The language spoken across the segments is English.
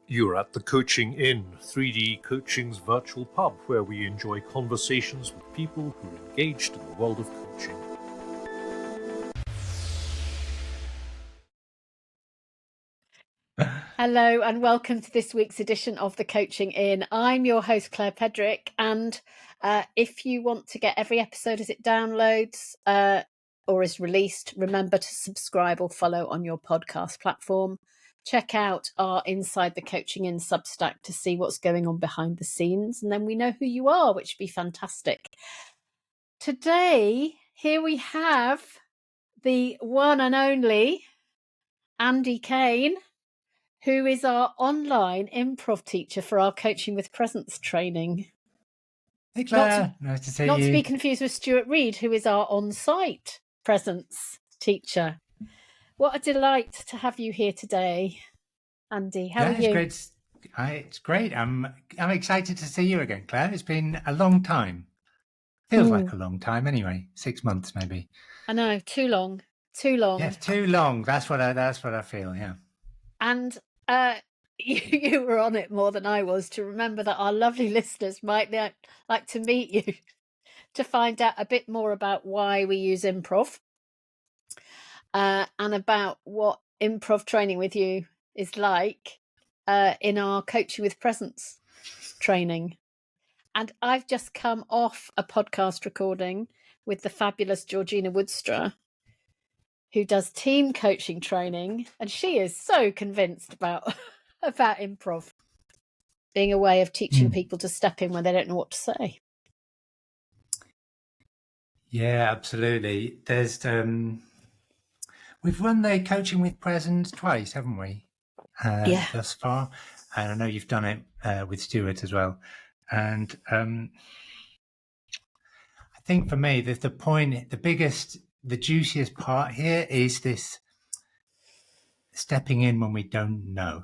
You're at the Coaching Inn, 3D Coaching's virtual pub, where we enjoy conversations with people who are engaged in the world of coaching. Hello and welcome to this week's edition of the Coaching Inn. I'm your host Claire Pedrick, and if you want to get every episode as it downloads or is released, remember to subscribe or follow on your podcast platform. Check out our Inside the Coaching Inn Substack to see what's going on behind the scenes, and then we know who you are, which would be fantastic. Today, here we have the one and only Andy Cain, who is our online improv teacher for our Coaching with Presence training. Hey Claire, nice to see you. Not to be confused with Stuart Reed, who is our on-site presence teacher. What a delight to have you here today, Andy. How are you? It's great. I'm excited to see you again, Claire. It's been a long time. Feels like a long time anyway. 6 months maybe. I know, too long. Yeah, too long. That's what I feel. Yeah. And you were on it more than I was to remember that our lovely listeners might like to meet you to find out a bit more about why we use improv and about what improv training with you is like in our Coaching with Presence training. And I've just come off a podcast recording with the fabulous Georgina Woodstra, who does team coaching training, and she is so convinced about improv being a way of teaching people to step in when they don't know what to say. Yeah, absolutely. There's we've run the Coaching with Presence twice, haven't we? Thus far, and I know you've done it with Stuart as well. And I think for me, the point, the juiciest part here is this stepping in when we don't know.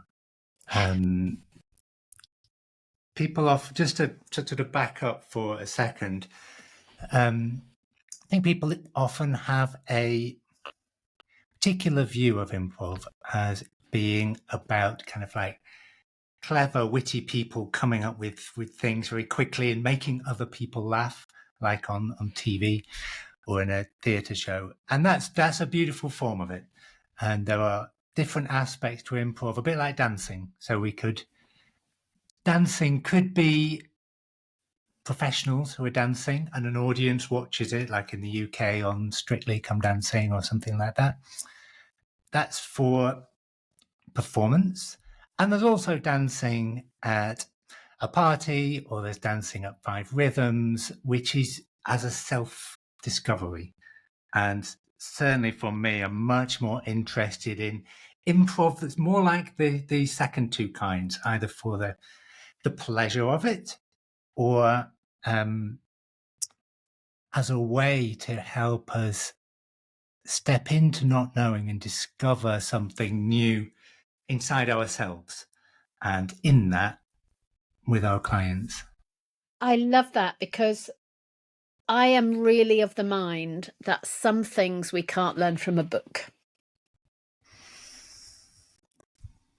People often, just to sort of back up for a second, I think people often have a particular view of improv as being about kind of like clever, witty people coming up with things very quickly and making other people laugh, like on TV or in a theatre show. And that's a beautiful form of it. And there are different aspects to improv, a bit like dancing. So dancing could be professionals who are dancing and an audience watches it, like in the UK on Strictly Come Dancing or something like that. That's for performance. And there's also dancing at a party, or there's dancing at Five Rhythms, which is as a self-discovery. And certainly for me, I'm much more interested in improv that's more like the second two kinds, either for the pleasure of it or as a way to help us step into not knowing and discover something new inside ourselves, and in that with our clients. I love that, because I am really of the mind that some things we can't learn from a book.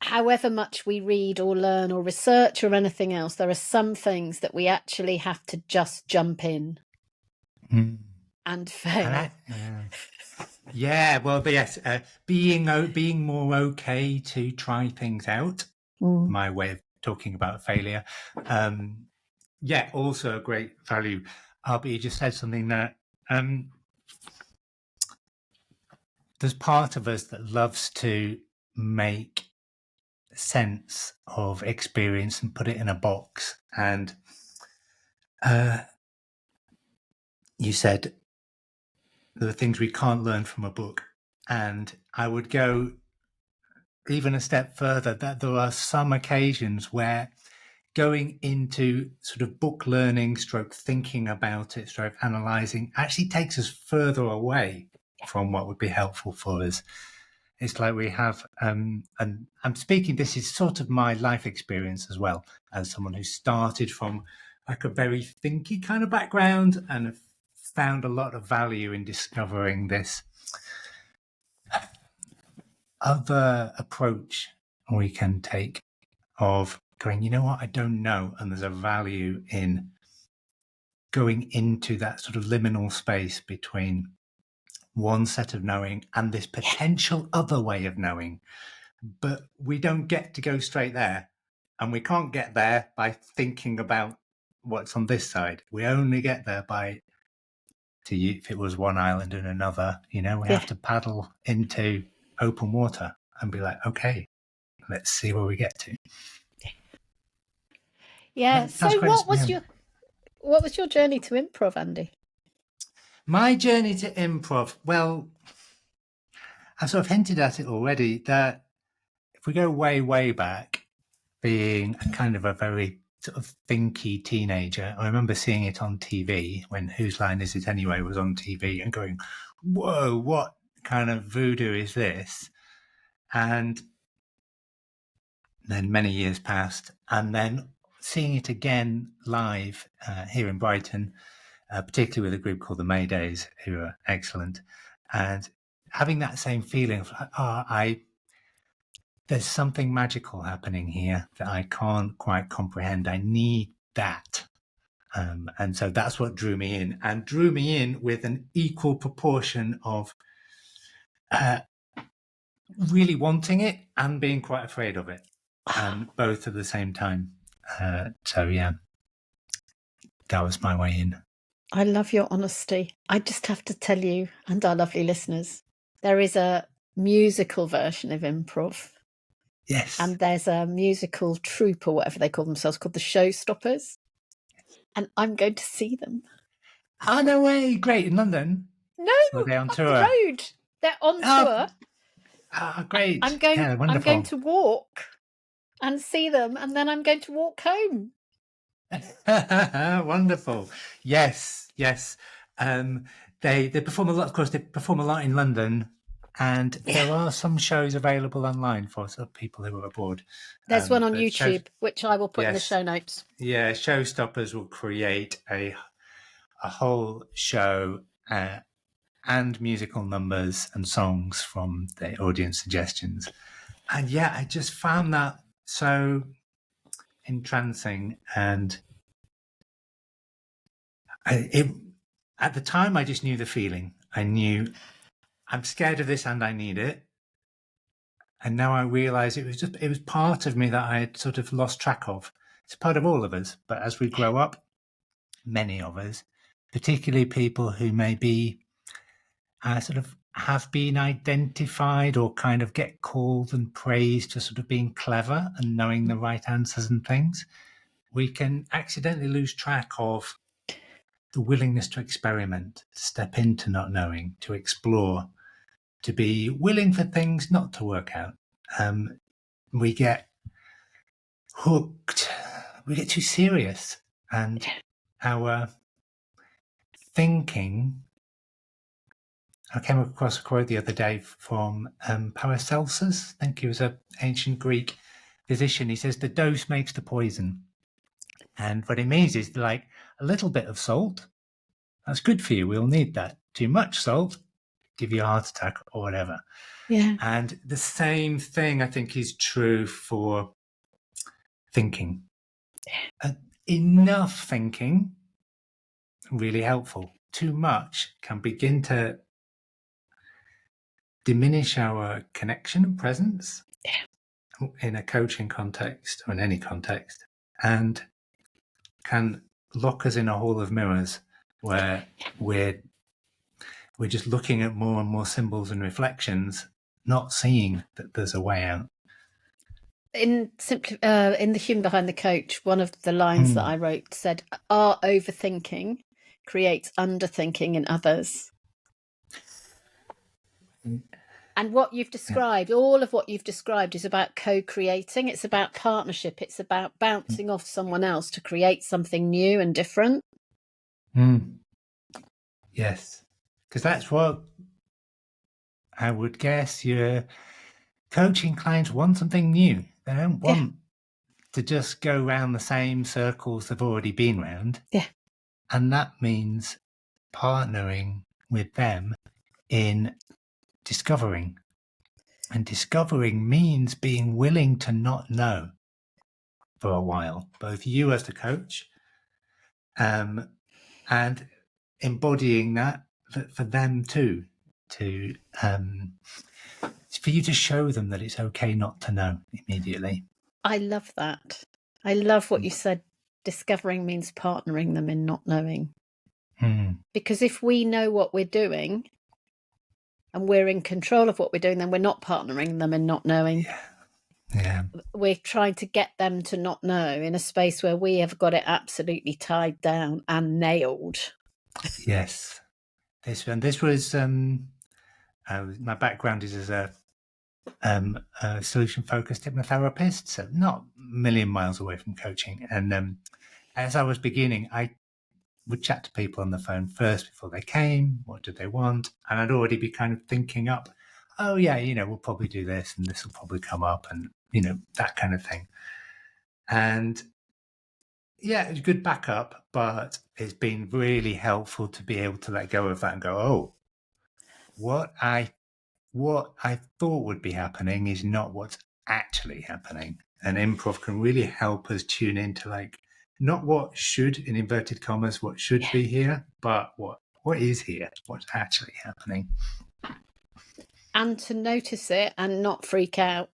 However much we read or learn or research or anything else, there are some things that we actually have to just jump in and fail. Yeah, well, yes, being more okay to try things out. My way of talking about failure. Also a great value. But you just said something that there's part of us that loves to make sense of experience and put it in a box. And you said there are things we can't learn from a book. And I would go even a step further, that there are some occasions where going into sort of book learning, stroke thinking about it, stroke analysing, actually takes us further away from what would be helpful for us. It's like we have, and I'm speaking, this is sort of my life experience as well, as someone who started from like a very thinky kind of background and have found a lot of value in discovering this other approach we can take of going, you know what, I don't know. And there's a value in going into that sort of liminal space between one set of knowing and this potential other way of knowing. But we don't get to go straight there. And we can't get there by thinking about what's on this side. We only get there by, if it was one island and another, we have to paddle into open water and be like, okay, let's see where we get to. Yeah. So what was your journey to improv, Andy? My journey to improv, well, I've sort of hinted at it already, that if we go way, way back, being a kind of a very sort of thinky teenager, I remember seeing it on TV when Whose Line Is It Anyway was on TV and going, whoa, what kind of voodoo is this? And then many years passed, and then seeing it again live here in Brighton, particularly with a group called the Maydays, who are excellent, and having that same feeling of, there's something magical happening here that I can't quite comprehend. I need that. And so that's what drew me in with an equal proportion of really wanting it and being quite afraid of it, both at the same time. So yeah, that was my way in. I love your honesty. I just have to tell you, and our lovely listeners, there is a musical version of improv. Yes. And there's a musical troupe or whatever they call themselves called the Showstoppers. And I'm going to see them. Oh, no way. Great. In London? No, are they on up tour? the road. They're on tour. Great. I'm going to walk and see them, and then I'm going to walk home. Wonderful. Yes. They perform a lot. Of course, they perform a lot in London. And there are some shows available online for sort of people who are abroad. There's one on YouTube, which I will put in the show notes. Yeah, Showstoppers will create a whole show and musical numbers and songs from the audience suggestions. And yeah, I just found that so entrancing. And at the time, I just knew the feeling. I knew I'm scared of this and I need it. And now I realise it was part of me that I had sort of lost track of. It's part of all of us. But as we grow up, many of us, particularly people who maybe sort of have been identified or kind of get called and praised for sort of being clever and knowing the right answers and things, we can accidentally lose track of the willingness to experiment, to step into not knowing, to explore, to be willing for things not to work out. We get hooked, we get too serious, and our thinking. I came across a quote the other day from Paracelsus. I think he was an ancient Greek physician. He says, the dose makes the poison. And what it means is like a little bit of salt, that's good for you. We'll need that. Too much salt, give you a heart attack or whatever. Yeah. And the same thing, I think, is true for thinking. Enough thinking, really helpful. Too much can begin to diminish our connection and presence in a coaching context or in any context, and can lock us in a hall of mirrors where we're just looking at more and more symbols and reflections, not seeing that there's a way out. In the Human Behind the Coach, one of the lines that I wrote said, our overthinking creates underthinking in others. And what you've described, all of what you've described, is about co-creating. It's about partnership. It's about bouncing off someone else to create something new and different. Yes, because that's what I would guess your coaching clients want, something new. They don't want to just go round the same circles they've already been round. Yeah. And that means partnering with them in discovering. And discovering means being willing to not know. for a while, both you as the coach, and embodying that for them too, to for you to show them that it's okay not to know immediately. I love that. I love what you said. Discovering means partnering them in not knowing. Because if we know what we're doing and we're in control of what we're doing, then we're not partnering them in not knowing. Yeah. We're trying to get them to not know in a space where we have got it absolutely tied down and nailed. Yes. This was my background is as a solution-focused hypnotherapist, so not a million miles away from coaching. And as I was beginning, I would chat to people on the phone first before they came. What did they want? And I'd already be kind of thinking up, oh yeah, we'll probably do this and this will probably come up, and that kind of thing. And yeah, it's good backup, but it's been really helpful to be able to let go of that and go, oh, what I thought would be happening is not what's actually happening. And improv can really help us tune into not what should, in inverted commas, what should be here, but what is here, what's actually happening. And to notice it and not freak out.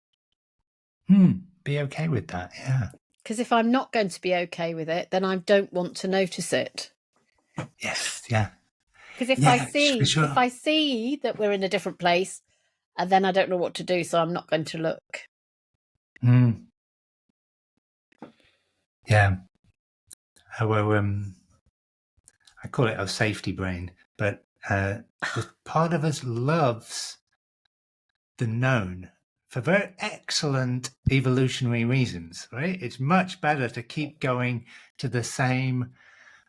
Be okay with that, yeah. Because if I'm not going to be okay with it, then I don't want to notice it. Yes, yeah. Because if I see that we're in a different place, and then I don't know what to do, so I'm not going to look. Yeah. I call it our safety brain, but part of us loves the known for very excellent evolutionary reasons, right? It's much better to keep going to the same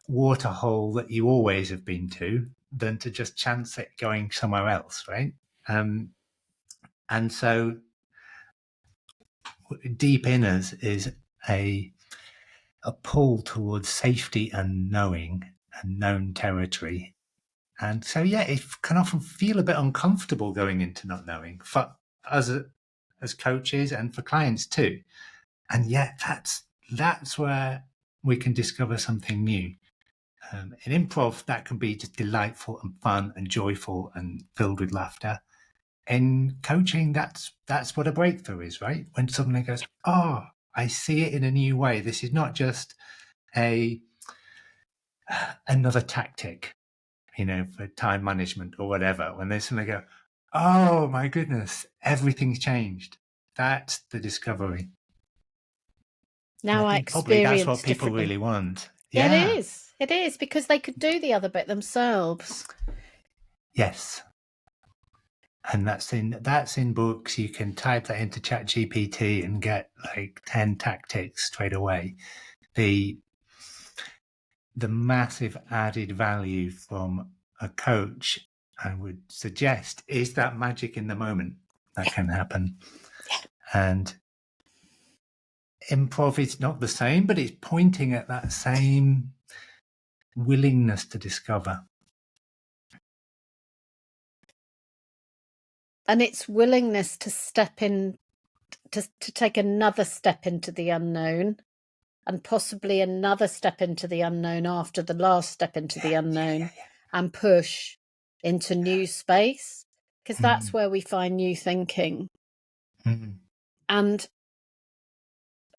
waterhole that you always have been to than to just chance it going somewhere else, right? And so deep in us is a pull towards safety and knowing and known territory. And so, yeah, it can often feel a bit uncomfortable going into not knowing for us as coaches and for clients too. And yet that's where we can discover something new. In improv, that can be just delightful and fun and joyful and filled with laughter. In coaching, that's what a breakthrough is, right? When suddenly goes, oh, I see it in a new way. This is not just another tactic, for time management or whatever. When they suddenly go, oh my goodness, everything's changed. That's the discovery. Now I think probably that's what people differently. really want. Yeah. It is because they could do the other bit themselves. Yes. And that's in books. You can type that into ChatGPT and get 10 tactics straight away. The massive added value from a coach, I would suggest, is that magic in the moment that can happen. And improv is not the same, but it's pointing at that same willingness to discover. And it's willingness to step in, to take another step into the unknown, and possibly another step into the unknown after the last step into the unknown, and push into new space, because that's where we find new thinking. And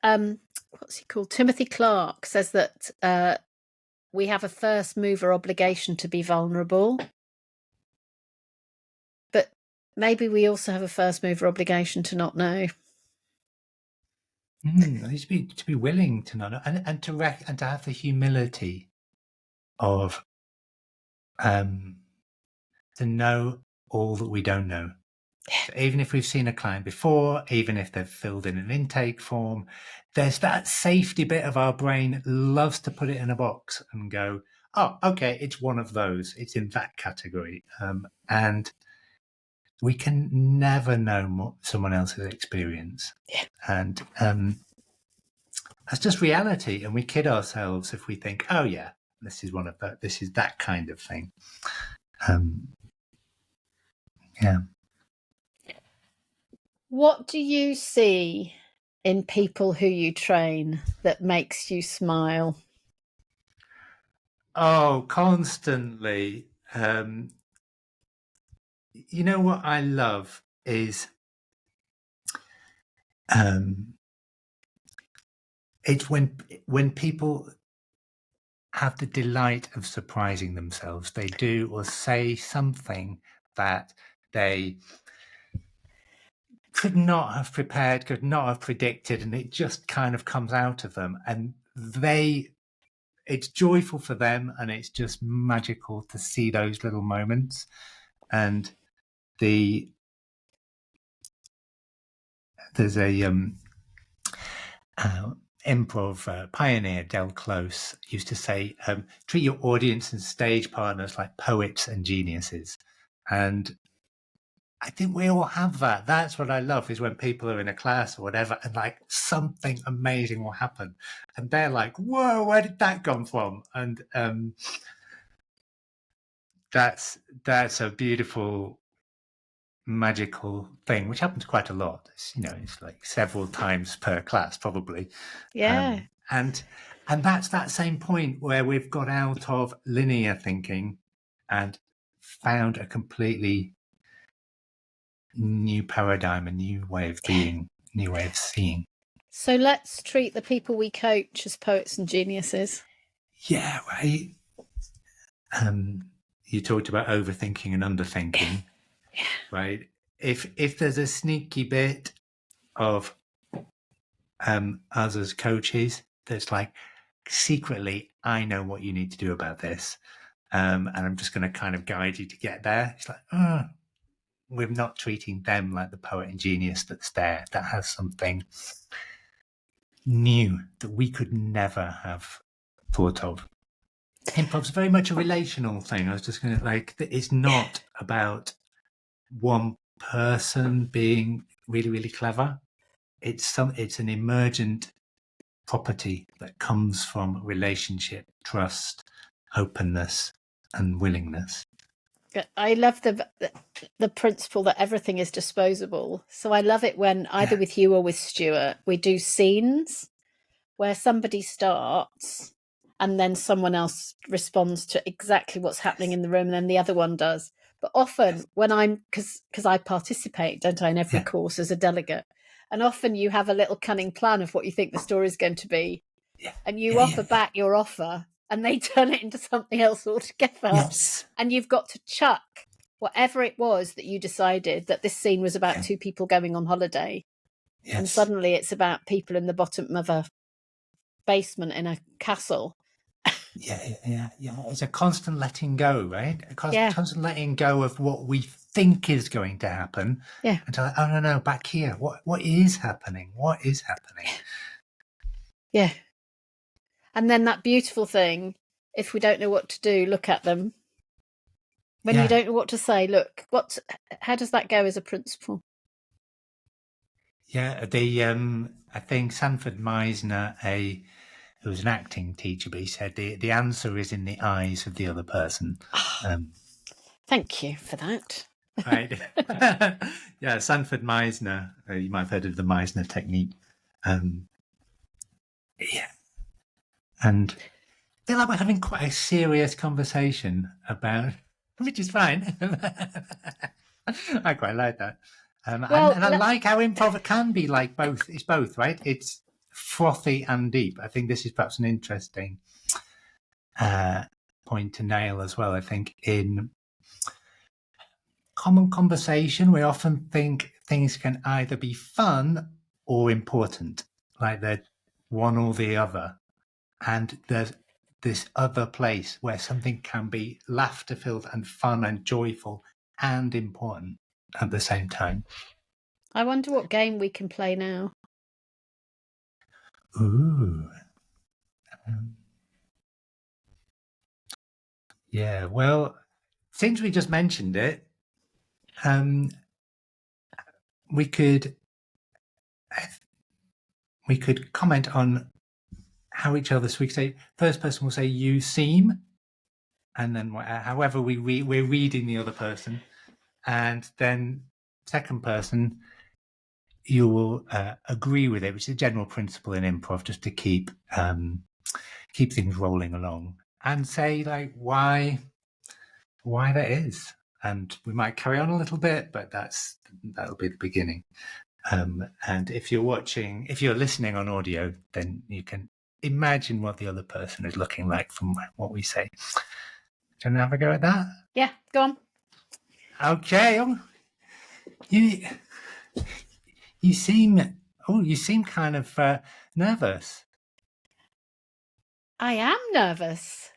what's he called? Timothy Clark says that we have a first mover obligation to be vulnerable, but maybe we also have a first mover obligation to not know. To be willing to not know, and to have the humility of to know all that we don't know. So even if we've seen a client before, even if they've filled in an intake form, there's that safety bit of our brain loves to put it in a box and go, oh, okay, it's one of those. It's in that category. And we can never know someone else's experience. And that's just reality. And we kid ourselves if we think, oh, yeah, this is this is that kind of thing. Yeah. What do you see in people who you train that makes you smile? Oh, constantly. You know what I love is it's when people have the delight of surprising themselves. They do or say something that they could not have prepared, could not have predicted, and it just kind of comes out of them. And it's joyful for them, and it's just magical to see those little moments. And there's a improv pioneer, Del Close, used to say, treat your audience and stage partners like poets and geniuses. And I think we all have that. That's what I love, is when people are in a class or whatever, and like something amazing will happen, and they're like, "Whoa, where did that come from?" And that's a beautiful, magical thing, which happens quite a lot. It's like several times per class, probably. Yeah. And that's that same point where we've got out of linear thinking and found a completely new paradigm, a new way of being, new way of seeing. So let's treat the people we coach as poets and geniuses. Yeah, right. You talked about overthinking and underthinking, right? If there's a sneaky bit of us as coaches that's like, secretly, I know what you need to do about this, and I'm just going to kind of guide you to get there. It's like, we're not treating them like the poet and genius that's there, that has something new that we could never have thought of. Improv's very much a relational thing. I was just going to it's not about one person being really, really clever. It's an emergent property that comes from relationship, trust, openness, and willingness. I love the principle that everything is disposable. So I love it when either with you or with Stuart, we do scenes where somebody starts and then someone else responds to exactly what's happening in the room, and then the other one does. But often when because I participate, don't I, in every course as a delegate, and often you have a little cunning plan of what you think the story is going to be, and you offer back your offer, and they turn it into something else altogether. Yes. And you've got to chuck whatever it was that you decided that this scene was about two people going on holiday. Yes. And suddenly it's about people in the bottom of a basement in a castle. Yeah. It's a constant letting go, right? A constant letting go of what we think is going to happen. Yeah. Until, no, back here. What is happening? What is happening? Yeah. And then that beautiful thing, if we don't know what to do, look at them. When you don't know what to say, look, how does that go as a principle? Yeah, I think Sanford Meisner, who was an acting teacher, but he said the answer is in the eyes of the other person. Thank you for that. Right. Yeah, Sanford Meisner, you might have heard of the Meisner technique. And I feel like we're having quite a serious conversation about, which is fine. I quite like that. And I like how improv can be like both. It's both, right? It's frothy and deep. I think this is perhaps an interesting point to nail as well. I think in common conversation, we often think things can either be fun or important, like they're one or the other. And there's this other place where something can be laughter-filled and fun and joyful and important at the same time. I wonder what game we can play now. Ooh. Yeah, well, since we just mentioned it, we could comment on how each other. So we could say, first person will say "you seem," and then however we're reading the other person, and then second person, you will agree with it, which is a general principle in improv, just to keep things rolling along, and say like why that is. And we might carry on a little bit, but that'll be the beginning. And if you're listening on audio, then you can imagine what the other person is looking like from what we say. Do you want to have a go at that? Yeah, go on. Okay. You seem kind of nervous. I am nervous.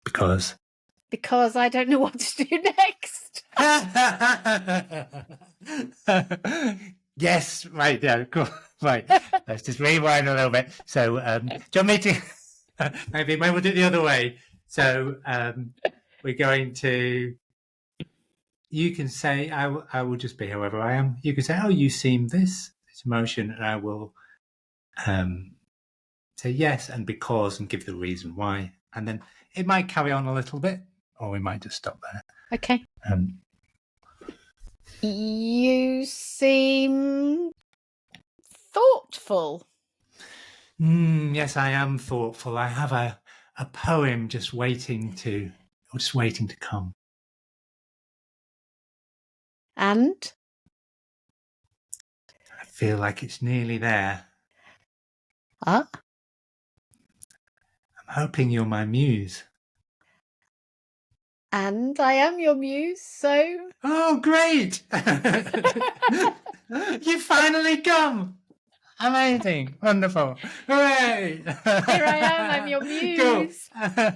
Because I don't know what to do next. Yes, right, yeah, cool. Right, let's just rewind a little bit. So, do you want me to... maybe we'll do it the other way. So, we're going to... You can say, I will just be however I am. You can say, oh, you seem this emotion, and I will say yes and because and give the reason why. And then it might carry on a little bit, or we might just stop there. Okay. You seem thoughtful. Yes, I am thoughtful. I have a poem just waiting to come. And? I feel like it's nearly there. I'm hoping you're my muse. And I am your muse, so... Oh, great! You finally come! Amazing! Wonderful! Hooray! Here I am, I'm your muse. Cool.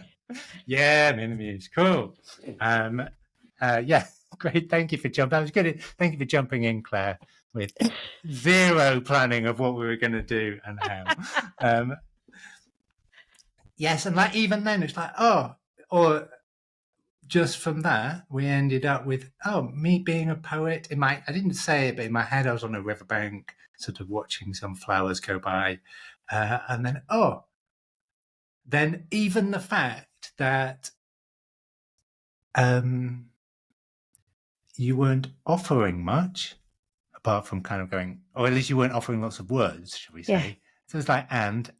Yeah, I'm in the muse. Cool. Yeah, great. Thank you for jumping. That was good. Thank you for jumping in, Claire, with zero planning of what we were going to do and how. Yes, and like even then, it's like, oh, or just from that, we ended up with, me being a poet. I didn't say it, but in my head, I was on a riverbank, sort of watching some flowers go by. And then, then even the fact that you weren't offering much, apart from kind of going, or at least you weren't offering lots of words, should we say. Yeah. So it's like, and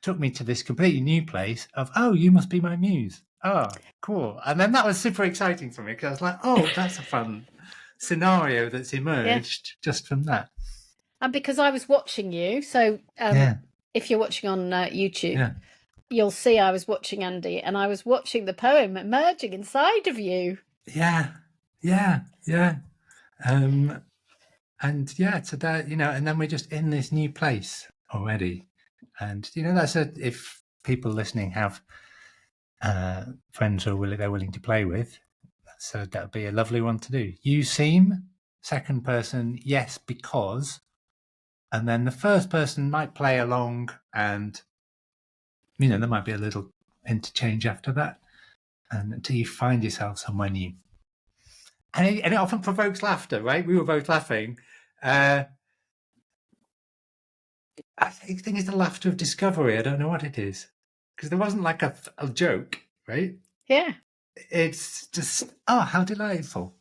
took me to this completely new place of, oh, you must be my muse. Oh, cool. And then that was super exciting for me because I was like, oh, that's a fun scenario that's emerged just from that. And because I was watching you, so if you're watching on YouTube, you'll see I was watching Andy and I was watching the poem emerging inside of you. Yeah. And so that, and then we're just in this new place already. And, that's if people listening have friends who they're willing to play with, so that would be a lovely one to do. You seem, second person, yes, because, and then the first person might play along and, there might be a little interchange after that, and until you find yourself somewhere new. And it often provokes laughter, right? We were both laughing. I think it's the laughter of discovery. I don't know what it is. Because there wasn't like a joke, right? Yeah. It's just, how delightful.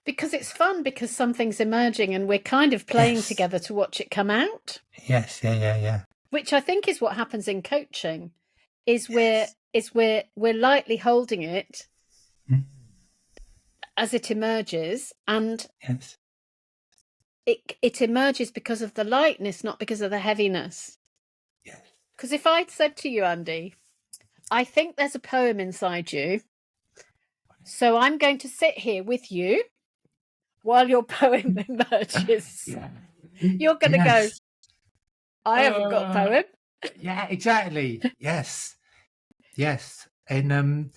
Because it's fun, because something's emerging and we're kind of playing together to watch it come out. Yes, yeah. Which I think is what happens in coaching, is we're lightly holding it as it emerges, and it emerges because of the lightness, not because of the heaviness. Yes. Because if I'd said to you, Andy, I think there's a poem inside you, so I'm going to sit here with you while your poem emerges. You're going to go, I haven't got a poem. Yeah, exactly. Yes. In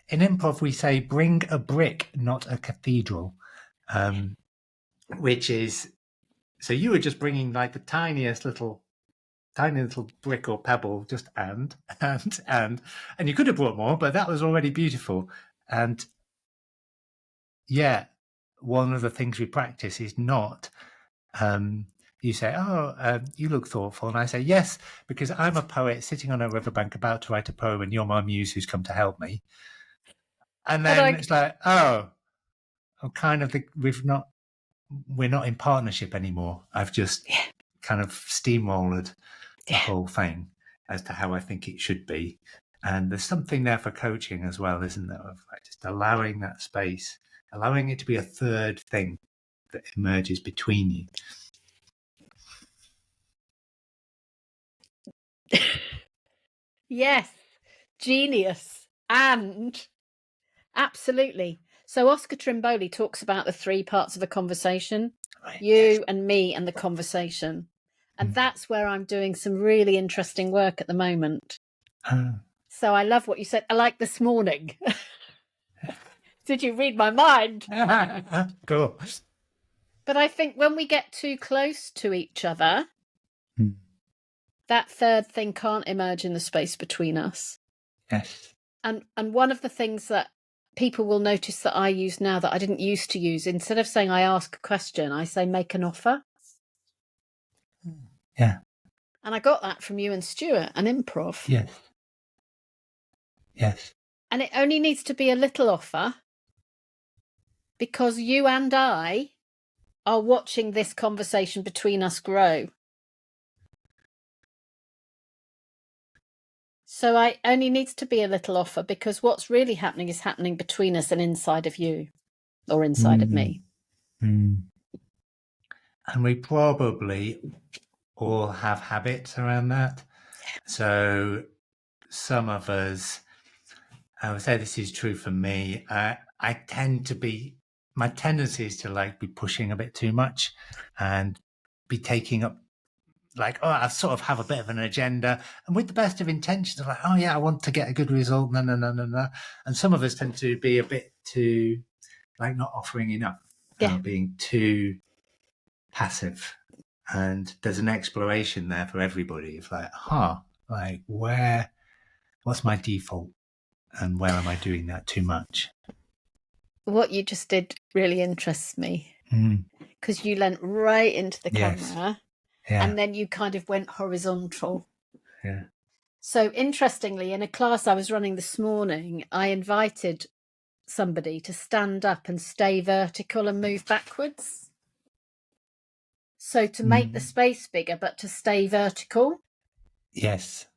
improv, we say, bring a brick, not a cathedral, which is, so you were just bringing like the tiny little brick or pebble, just and you could have brought more, but that was already beautiful. And one of the things we practice is not, you say, you look thoughtful. And I say, yes, because I'm a poet sitting on a riverbank about to write a poem and you're my muse who's come to help me. And then it's like, we're not in partnership anymore. I've just kind of steamrolled the whole thing as to how I think it should be. And there's something there for coaching as well, isn't there? Of like just allowing that space, allowing it to be a third thing that emerges between you. Yes, genius. And absolutely. So Oscar Trimboli talks about the 3 parts of a conversation, Right. you and me and the conversation. And that's where I'm doing some really interesting work at the moment. So I love what you said. I like this morning. Did you read my mind? Cool. But I think when we get too close to each other, that third thing can't emerge in the space between us. Yes. And one of the things that people will notice that I use now that I didn't used to use, instead of saying I ask a question, I say make an offer. Yeah. And I got that from you and Stuart and Improv. Yes. Yes. And it only needs to be a little offer because you and I are watching this conversation between us grow. So I only needs to be a little offer because what's really happening is happening between us and inside of you or inside of me. And we probably all have habits around that. So some of us, I would say this is true for me. I tend to be, my tendency is to like be pushing a bit too much and be taking up like, oh, I sort of have a bit of an agenda and with the best of intentions of like, oh yeah, I want to get a good result. No. And some of us tend to be a bit too, like not offering enough, being too passive. And there's an exploration there for everybody. It's like, like what's my default and where am I doing that too much? What you just did really interests me because you leant right into the camera and then you kind of went horizontal. Yeah. So interestingly, in a class I was running this morning, I invited somebody to stand up and stay vertical and move backwards. So to make the space bigger, but to stay vertical. Yes.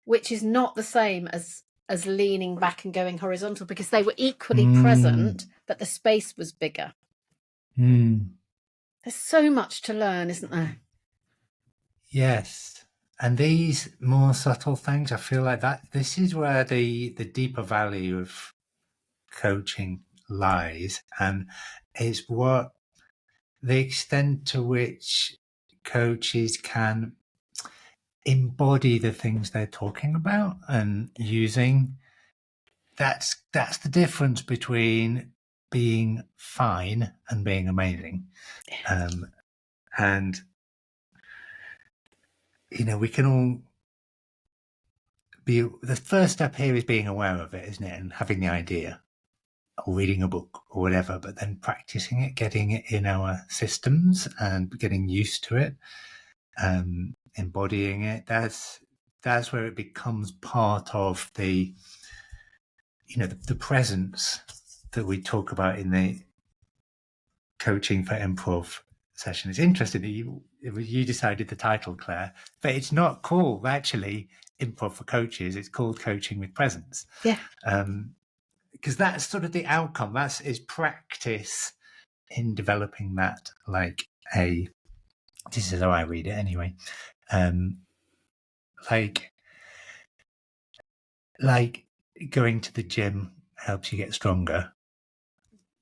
Which is not the same as leaning back and going horizontal because they were equally present, but the space was bigger. There's so much to learn, isn't there? Yes. And these more subtle things, I feel like this is where the deeper value of coaching lies, and is what the extent to which coaches can embody the things they're talking about and using. That's the difference between being fine and being amazing. And we can all be, the first step here is being aware of it, isn't it? And having the idea or reading a book or whatever, but then practicing it, getting it in our systems and getting used to it, embodying it. That's where it becomes part of the presence that we talk about in the coaching for improv session. It's interesting that you decided the title, Claire, but it's not called actually Improv for Coaches. It's called Coaching with Presence. Yeah. Because that's sort of the outcome. Is practice in developing that, this is how I read it anyway. Like going to the gym helps you get stronger,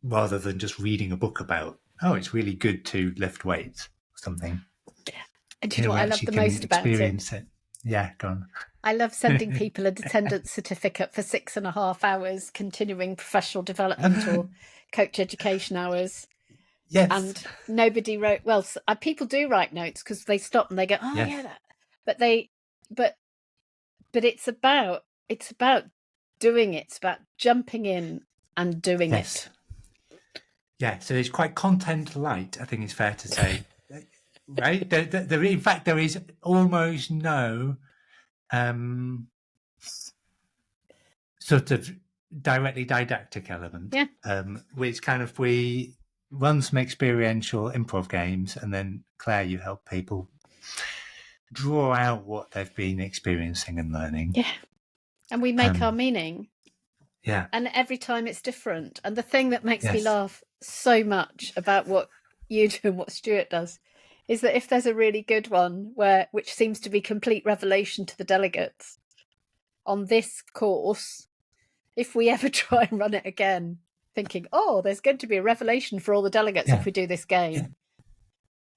rather than just reading a book about, it's really good to lift weights or something. And do you know what I love the most about it? Yeah, go on. I love sending people an attendance certificate for 6.5 hours continuing professional development or coach education hours. Yes. And nobody wrote, well, people do write notes because they stop and they go, but it's about doing it. It's about jumping in and doing it. Yeah, so it's quite content light, I think it's fair to say. Right? In fact, there is almost no sort of directly didactic element. Yeah. Which kind of we run some experiential improv games, and then Claire, you help people draw out what they've been experiencing and learning. Yeah. And we make our meaning. Yeah. And every time it's different. And the thing that makes me Yes. laugh so much about what you do and what Stuart does is that if there's a really good one which seems to be complete revelation to the delegates on this course, if we ever try and run it again, thinking, oh, there's going to be a revelation for all the delegates if we do this game,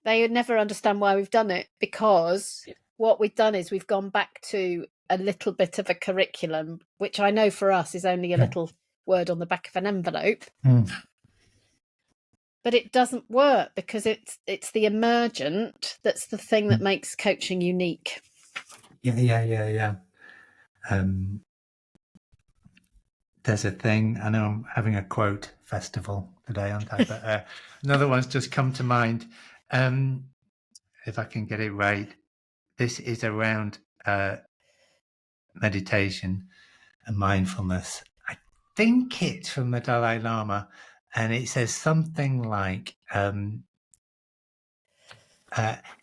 they would never understand why we've done it, because what we've done is we've gone back to a little bit of a curriculum, which I know for us is only a little word on the back of an envelope. But it doesn't work because it's the emergent that's the thing that makes coaching unique. Yeah. There's a thing, I know I'm having a quote festival today, aren't I? But another one's just come to mind. If I can get it right, this is around meditation and mindfulness. I think it's from the Dalai Lama, and it says something like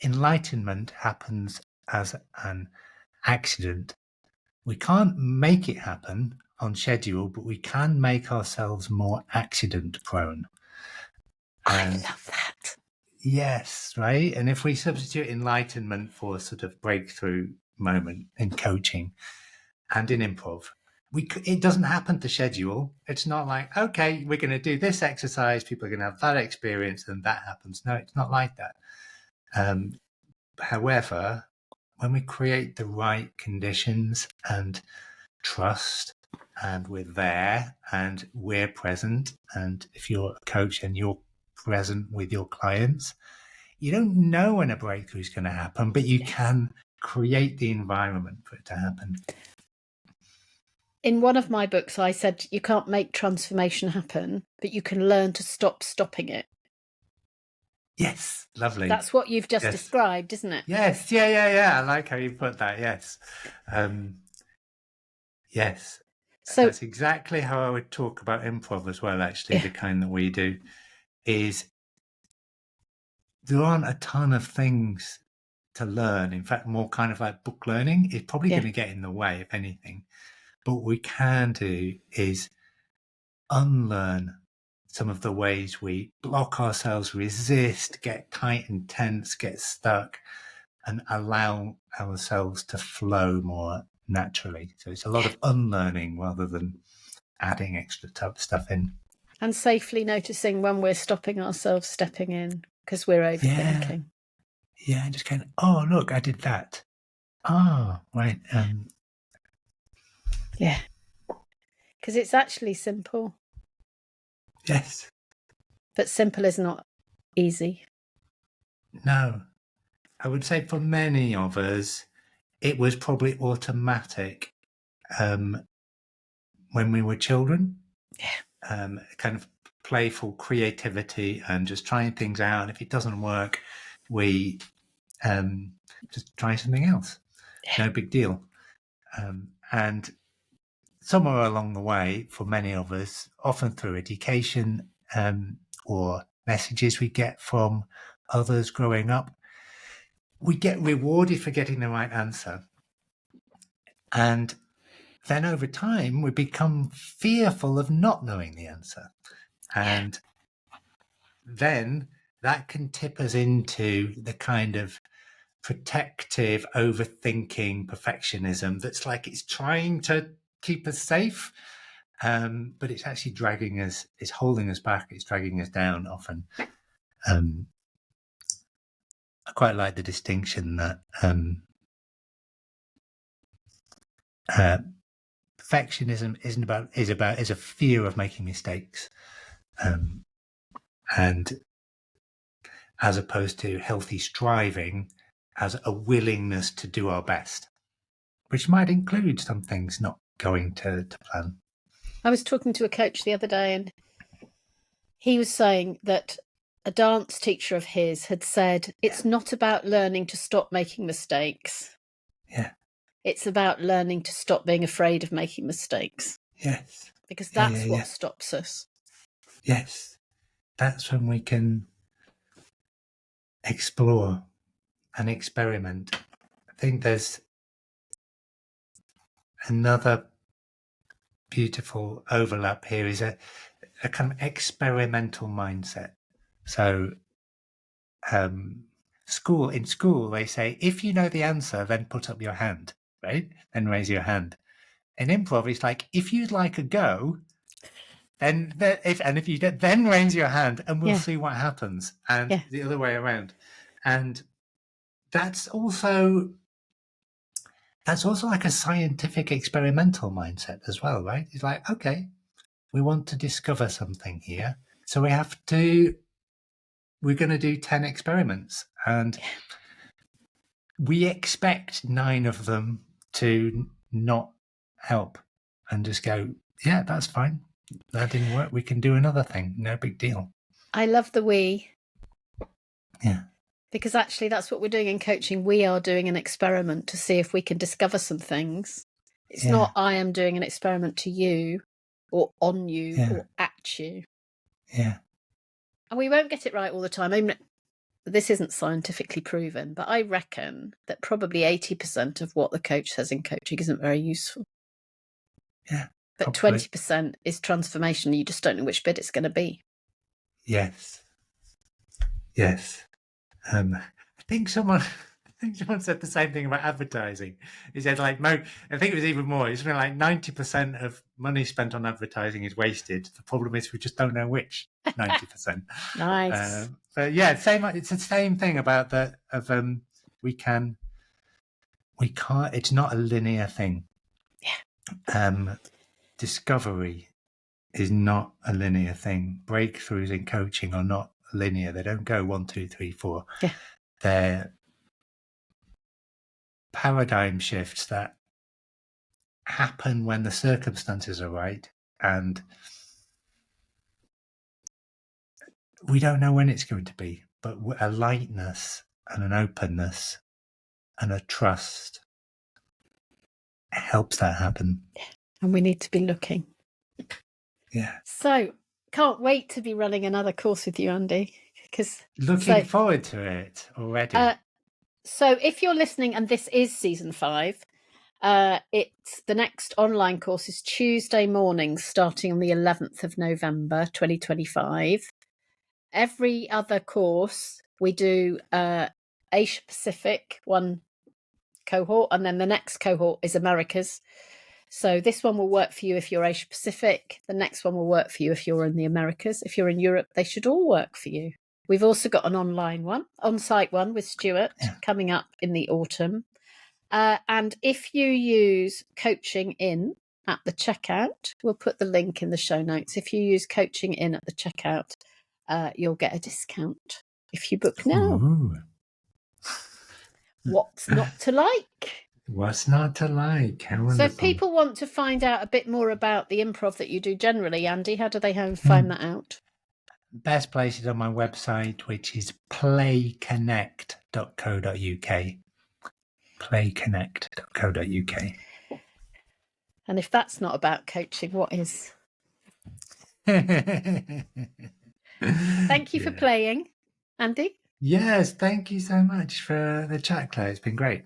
enlightenment happens as an accident. We can't make it happen on schedule, but we can make ourselves more accident prone. I love that. Yes, right. And if we substitute enlightenment for a sort of breakthrough moment in coaching and in improv, it doesn't happen to schedule. It's not like, okay, we're going to do this exercise, people are going to have that experience, and that happens. No, it's not like that. However, when we create the right conditions and trust, and we're there and we're present, and if you're a coach and you're present with your clients, you don't know when a breakthrough is going to happen, but you can create the environment for it to happen. In one of my books, I said you can't make transformation happen, but you can learn to stop stopping it. Yes, lovely. That's what you've just described, isn't it? Yes, yeah. I like how you put that. Yes, yes. So that's exactly how I would talk about improv as well. Actually, the kind that we do is there aren't a ton of things to learn. In fact, more kind of like book learning is probably going to get in the way, if anything. But what we can do is unlearn some of the ways we block ourselves, resist, get tight and tense, get stuck, and allow ourselves to flow more naturally. So it's a lot of unlearning rather than adding extra stuff in. And safely noticing when we're stopping ourselves stepping in because we're overthinking. Yeah, just kind of, oh, look, I did that. Oh, right. Yeah. Because it's actually simple. Yes. But simple is not easy. No. I would say for many of us, it was probably automatic when we were children. Yeah. Kind of playful creativity and just trying things out. And if it doesn't work, we just try something else. Yeah. No big deal. And somewhere along the way, for many of us, often through education or messages we get from others growing up, we get rewarded for getting the right answer. And then over time, we become fearful of not knowing the answer. And then that can tip us into the kind of protective, overthinking perfectionism that's like it's trying to keep us safe, but it's actually dragging us, it's holding us back, it's dragging us down often. I quite like the distinction that perfectionism is a fear of making mistakes, and as opposed to healthy striving as a willingness to do our best, which might include some things not going to plan. I was talking to a coach the other day, and he was saying that a dance teacher of his had said, it's not about learning to stop making mistakes. Yeah. It's about learning to stop being afraid of making mistakes. Yes. because Yeah, that's yeah, what yeah. stops us. Yes. That's when we can explore and experiment. I think there's another beautiful overlap here is a kind of experimental mindset. So in school they say, if you know the answer, then put up your hand, right? Then raise your hand. In improv, it's like, if you'd like a go, if you did, then raise your hand and we'll see what happens. And the other way around. And that's also like a scientific experimental mindset as well, right? It's like, okay, we want to discover something here. So we're going to do 10 experiments, and we expect 9 of them to not help and just go, yeah, that's fine. That didn't work. We can do another thing. No big deal. I love the we. Yeah. Because actually that's what we're doing in coaching. We are doing an experiment to see if we can discover some things. It's not I am doing an experiment to you or on you or at you. Yeah. And we won't get it right all the time. I mean, this isn't scientifically proven, but I reckon that probably 80% of what the coach says in coaching isn't very useful. Yeah. But 20% is transformation. You just don't know which bit it's going to be. Yes. Yes. I think someone said the same thing about advertising. He said, like, I think it was even more. It's been like 90% of money spent on advertising is wasted. The problem is we just don't know which 90%. Nice. But yeah, it's the same thing about we can't. It's not a linear thing. Yeah. Discovery is not a linear thing. Breakthroughs in coaching are not linear. They don't go 1, 2, 3, 4. Yeah. They're paradigm shifts that happen when the circumstances are right, and we don't know when it's going to be, but a lightness and an openness and a trust helps that happen. And we need to be looking. Yeah. So can't wait to be running another course with you, Andy. Looking forward to it already. So if you're listening and this is season 5, it's the next online course is Tuesday mornings starting on the 11th of November 2025. Every other course we do Asia Pacific, one cohort, and then the next cohort is Americas. So this one will work for you if you're Asia Pacific. The next one will work for you if you're in the Americas. If you're in Europe, they should all work for you. We've also got an on-site one with Stuart coming up in the autumn. And if you use Coaching In at the checkout, we'll put the link in the show notes. If you use Coaching In at the checkout, you'll get a discount if you book now. Ooh. What's not to like? What's not to like? How wonderful. So if people want to find out a bit more about the improv that you do generally, Andy, how do they find that out? Best place is on my website, which is playconnect.co.uk. Playconnect.co.uk. And if that's not about coaching, what is? Thank you for playing, Andy. Yes, thank you so much for the chat, Claire. It's been great.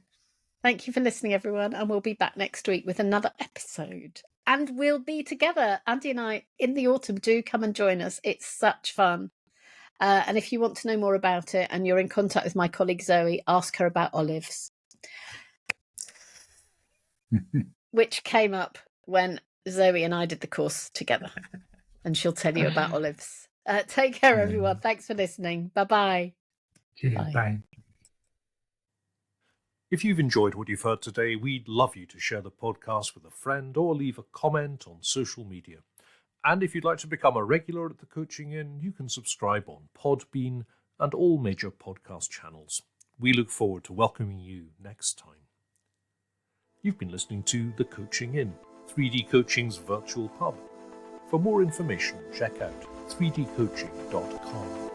Thank you for listening, everyone, and we'll be back next week with another episode. And we'll be together, Andy and I, in the autumn. Do come and join us. It's such fun. And if you want to know more about it and you're in contact with my colleague Zoe, ask her about olives, which came up when Zoe and I did the course together. And she'll tell you about olives. Take care, everyone. Thanks for listening. Bye-bye. Cheers. Bye. If you've enjoyed what you've heard today, we'd love you to share the podcast with a friend or leave a comment on social media. And if you'd like to become a regular at the Coaching In, you can subscribe on Podbean and all major podcast channels. We look forward to welcoming you next time. You've been listening to The Coaching In, 3D Coaching's virtual pub. For more information, check out 3dcoaching.com.